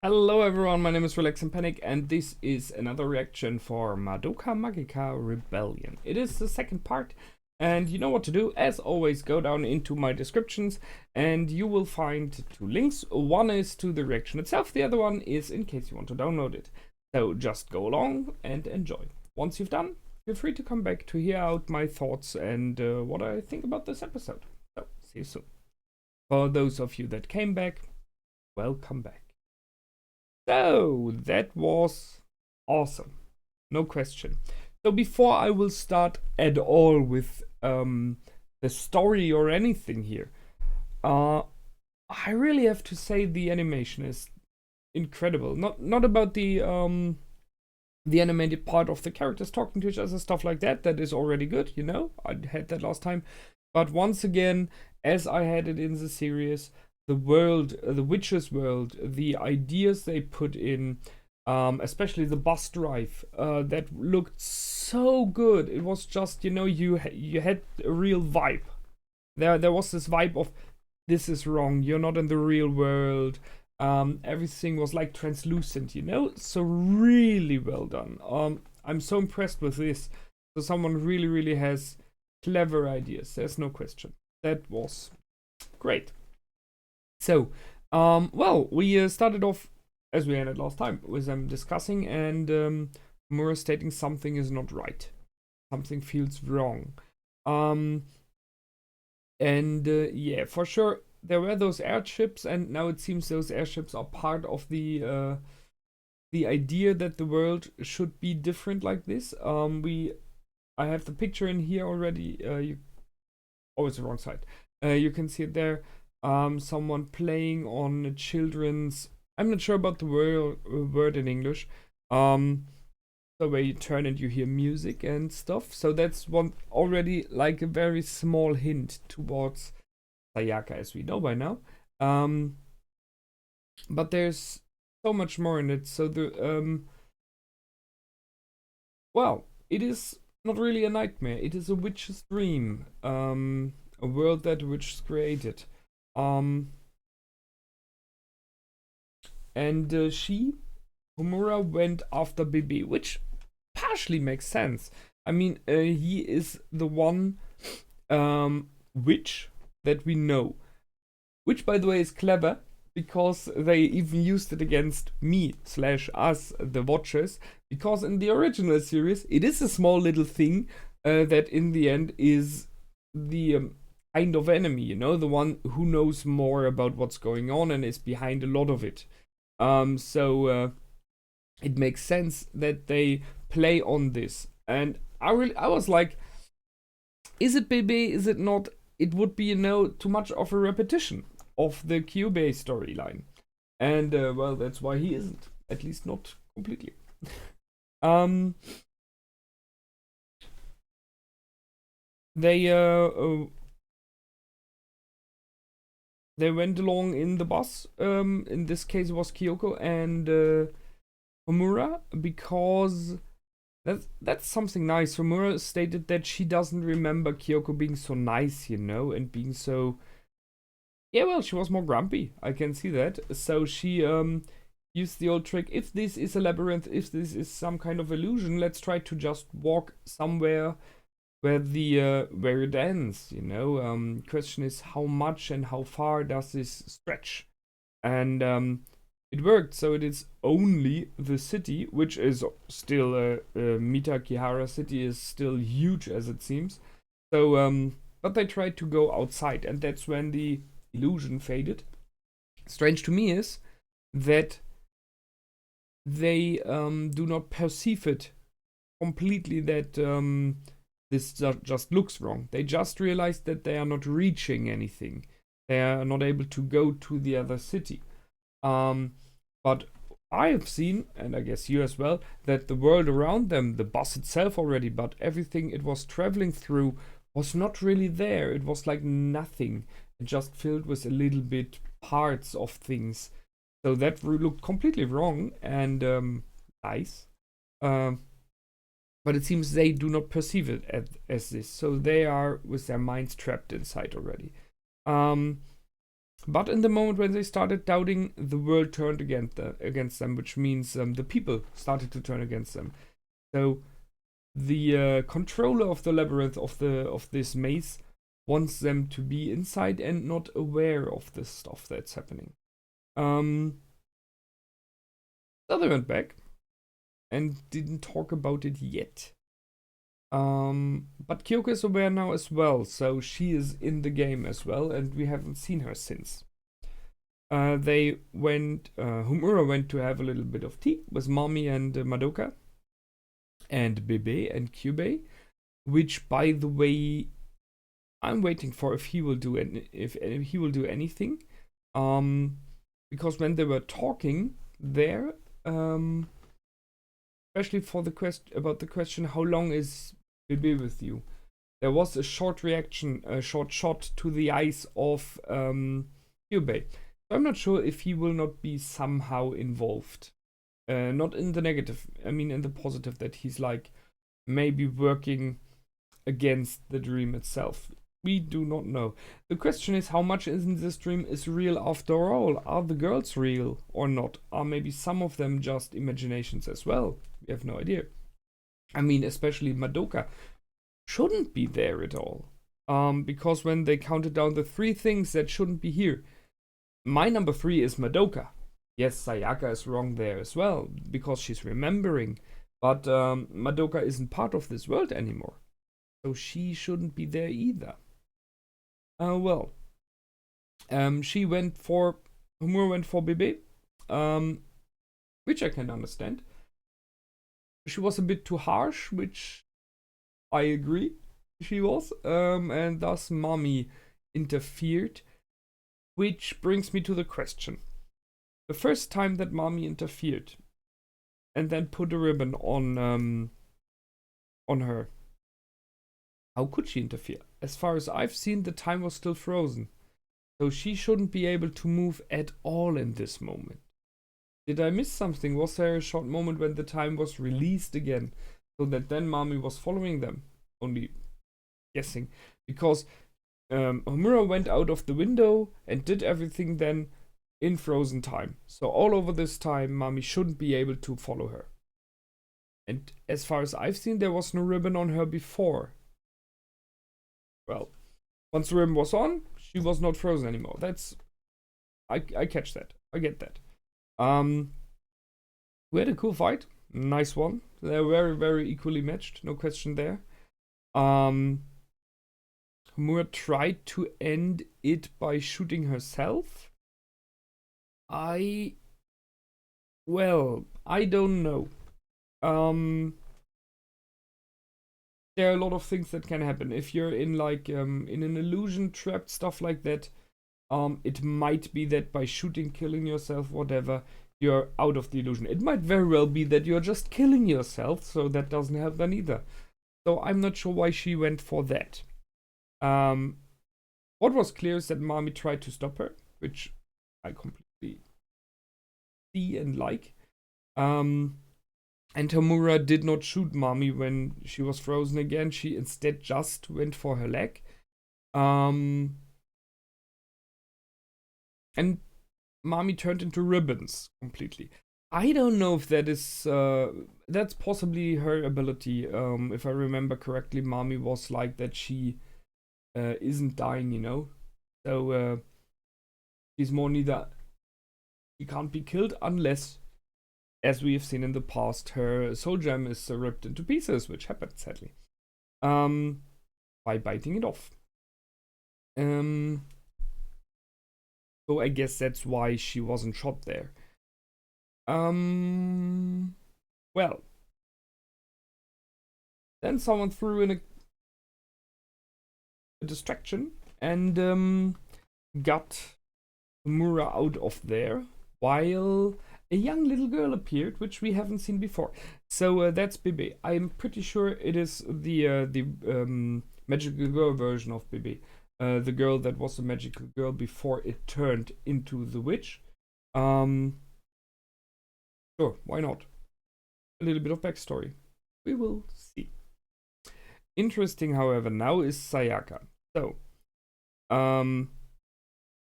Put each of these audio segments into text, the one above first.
Hello everyone, my name is Relax and Panic and this is another reaction for Madoka Magica Rebellion. It is the second part and you know what to do. As always, go down into my descriptions and you will find two links. One is to the reaction itself, the other one is in case you want to download it. So just go along and enjoy. Once you've done, feel free to come back to hear out my thoughts and what I think about this episode. So, see you soon. For those of you that came back, welcome back. So that was awesome, no question. So before I will start at all with the story or anything here, I really have to say the animation is incredible. Not about the animated part of the characters talking to each other, stuff like that. That is already good, you know. I had that last time, but once again, as I had it in the series, the world, the witches' world, the ideas they put in, especially the bus drive, that looked so good. It was just, you know, you had a real vibe. There was this vibe of this is wrong. You're not in the real world. Everything was like translucent, you know. So really well done. I'm so impressed with this. So someone really has clever ideas. There's no question. That was great. So, well, we started off as we ended last time with them discussing and Mura stating something is not right, something feels wrong, yeah, for sure there were those airships, and now it seems those airships are part of the idea that the world should be different like this. I have the picture in here already. It's the wrong side. You can see it there. Someone playing on children's. I'm not sure about the word in English. So where you turn and you hear music and stuff. So that's one already like a very small hint towards Sayaka, as we know by now. But there's so much more in it. So well, it is not really a nightmare. It is a witch's dream. A world that witches created. And she, Homura, went after Bebe, which partially makes sense. I mean, he is the one witch that we know. Which, by the way, is clever, because they even used it against me / us, the watchers, because in the original series, it is a small little thing that in the end is the kind of enemy, you know, the one who knows more about what's going on and is behind a lot of it. So it makes sense that they play on this. And I was like, is it Bebe? Is it not? It would be, you know, too much of a repetition of the Kyubey storyline. And well, that's why he isn't. At least not completely. They went along in the bus. In this case, it was Kyoko and Homura, because that's something nice. Homura stated that she doesn't remember Kyoko being so nice, you know, and being so. Yeah, well, she was more grumpy. I can see that. So she used the old trick. If this is a labyrinth, if this is some kind of illusion, let's try to just walk somewhere where it ends, you know. Question is how much and how far does this stretch? And it worked. So it is only the city, which is still Mitakihara city is still huge as it seems. So but they tried to go outside, and that's when the illusion faded. Strange to me is that they do not perceive it completely, that this just looks wrong. They just realized that they are not reaching anything. They are not able to go to the other city. But I have seen, and I guess you as well, that the world around them, the bus itself already, but everything it was traveling through was not really there. It was like nothing. It just filled with a little bit parts of things. So that looked completely wrong and nice. But it seems they do not perceive it as this. So they are with their minds trapped inside already. But in the moment when they started doubting, the world turned against them, which means the people started to turn against them. So the controller of the labyrinth of this maze wants them to be inside and not aware of the stuff that's happening. So they went back and didn't talk about it yet. But Kyoko is aware now as well, so she is in the game as well, and we haven't seen her since. Homura went to have a little bit of tea with Mommy and Madoka, and Bebe and Kyubei, which, by the way, I'm waiting for if he will do anything. Because when they were talking there, especially for the question, how long is Bebe with you? There was a short shot to the eyes of Kyubei. So I'm not sure if he will not be somehow involved. Not in the negative, I mean in the positive, that he's like maybe working against the dream itself. We do not know. The question is, how much in this dream is real after all? Are the girls real or not? Are maybe some of them just imaginations as well? We have no idea. I mean, especially Madoka shouldn't be there at all. Because when they counted down the 3 things that shouldn't be here, my number 3 is Madoka. Yes, Sayaka is wrong there as well, because she's remembering. But Madoka isn't part of this world anymore. So she shouldn't be there either. Homura went for Bebe, which I can understand. She was a bit too harsh, which I agree she was, and thus Mommy interfered, which brings me to the question. The first time that Mommy interfered and then put a ribbon on her, how could she interfere? As far as I've seen, the time was still frozen. So she shouldn't be able to move at all in this moment. Did I miss something? Was there a short moment when the time was released again, so that then Mommy was following them? Only guessing. Because Homura went out of the window and did everything then in frozen time. So all over this time, Mommy shouldn't be able to follow her. And as far as I've seen, there was no ribbon on her before. Well, once the ribbon was on, she was not frozen anymore. I catch that. I get that. We had a cool fight. Nice one. They're very, very equally matched. No question there. Homura tried to end it by shooting herself. I don't know. There are a lot of things that can happen. If you're in like in an illusion trapped, stuff like that, it might be that by shooting, killing yourself, whatever, you're out of the illusion. It might very well be that you're just killing yourself, so that doesn't help then either. So I'm not sure why she went for that. What was clear is that Mommy tried to stop her, which I completely see and like. And Homura did not shoot Mommy when she was frozen again. She instead just went for her leg. And Mommy turned into ribbons completely. I don't know if that is that's possibly her ability. If I remember correctly, Mommy was like that. She isn't dying, you know. So she's more neither. She can't be killed unless, as we have seen in the past, her soul gem is ripped into pieces, which happened sadly, by biting it off. So I guess that's why she wasn't shot there. Well, then someone threw in a distraction and got Homura out of there, while a young little girl appeared, which we haven't seen before. So that's Bebe. I'm pretty sure it is the magical girl version of Bebe. The girl that was a magical girl before it turned into the witch. Sure, why not? A little bit of backstory. We will see. Interesting, however, now is Sayaka. So,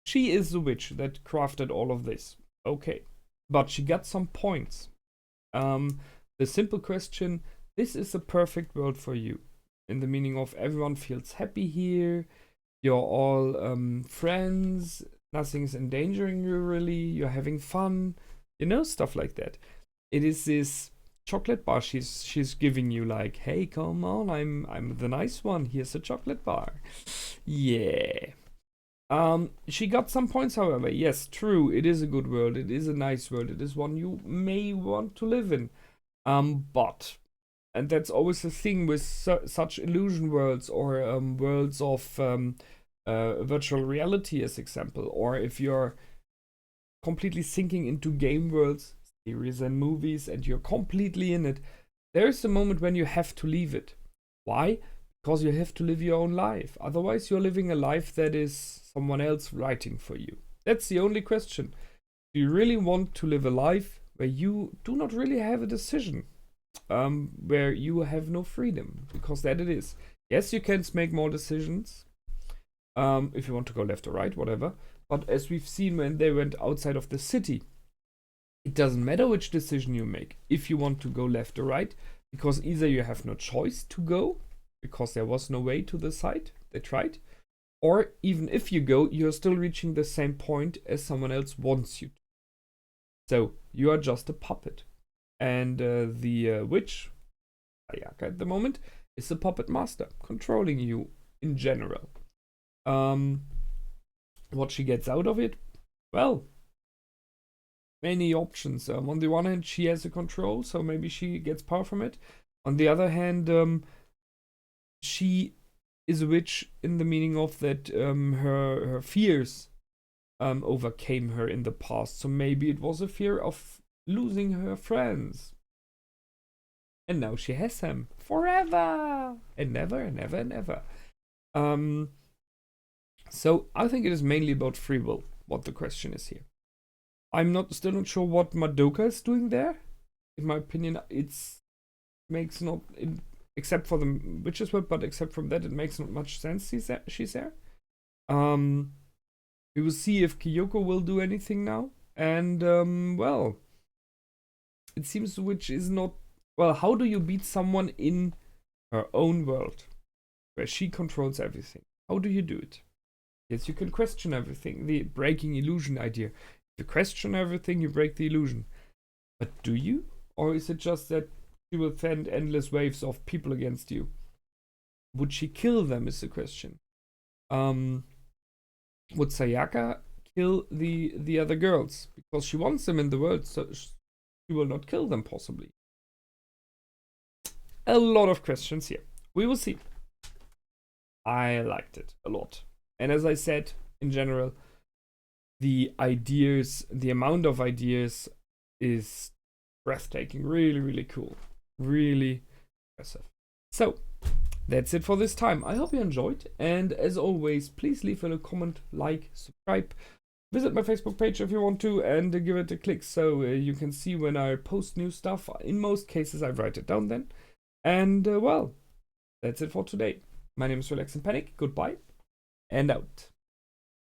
She is the witch that crafted all of this. Okay. But she got some points. The simple question, this is the perfect world for you. In the meaning of everyone feels happy here. You're all friends. Nothing's endangering you really. You're having fun. You know, stuff like that. It is this chocolate bar she's giving you, like, hey, come on, I'm the nice one. Here's a chocolate bar. Yeah. She got some points, however. Yes, true. It is a good world. It is a nice world. It is one you may want to live in. But, and that's always the thing with such illusion worlds, or worlds of virtual reality, as example, or if you're completely sinking into game worlds, series and movies, and you're completely in it, there's a moment when you have to leave it. Why? Because you have to live your own life. Otherwise, you're living a life that is someone else writing for you. That's the only question. Do you really want to live a life where you do not really have a decision? Where you have no freedom? Because that it is. Yes, you can make more decisions. If you want to go left or right, whatever. But as we've seen when they went outside of the city, it doesn't matter which decision you make. If you want to go left or right, because either you have no choice to go, because there was no way to the side, they tried, or even if you go, you're still reaching the same point as someone else wants you to. So you are just a puppet. And the witch, Ayaka at the moment, is a puppet master, controlling you in general. What she gets out of it? Well, many options. On the one hand, she has a control, so maybe she gets power from it. On the other hand, she is a witch in the meaning of that her fears overcame her in the past. So maybe it was a fear of losing her friends. And now she has them forever and never and never and ever. So I think it is mainly about free will, what the question is here. I'm still not sure what Madoka is doing there. In my opinion, except for the witch's world, but except from that, it makes not much sense she's there. We will see if Kyoko will do anything now. And, well, it seems the witch is not... Well, how do you beat someone in her own world, where she controls everything? How do you do it? Yes, you can question everything, the breaking illusion idea. If you question everything, you break the illusion. But do you? Or is it just that she will send endless waves of people against you? Would she kill them is the question. Would Sayaka kill the other girls? Because she wants them in the world, so she will not kill them, possibly. A lot of questions here. We will see. I liked it a lot. And as I said, in general, the ideas, the amount of ideas is breathtaking. Really, really cool. Really impressive. So, that's it for this time. I hope you enjoyed. And as always, please leave a comment, like, subscribe. Visit my Facebook page if you want to, and give it a click so you can see when I post new stuff. In most cases, I write it down then. And, well, that's it for today. My name is Relax and Panic. Goodbye and out.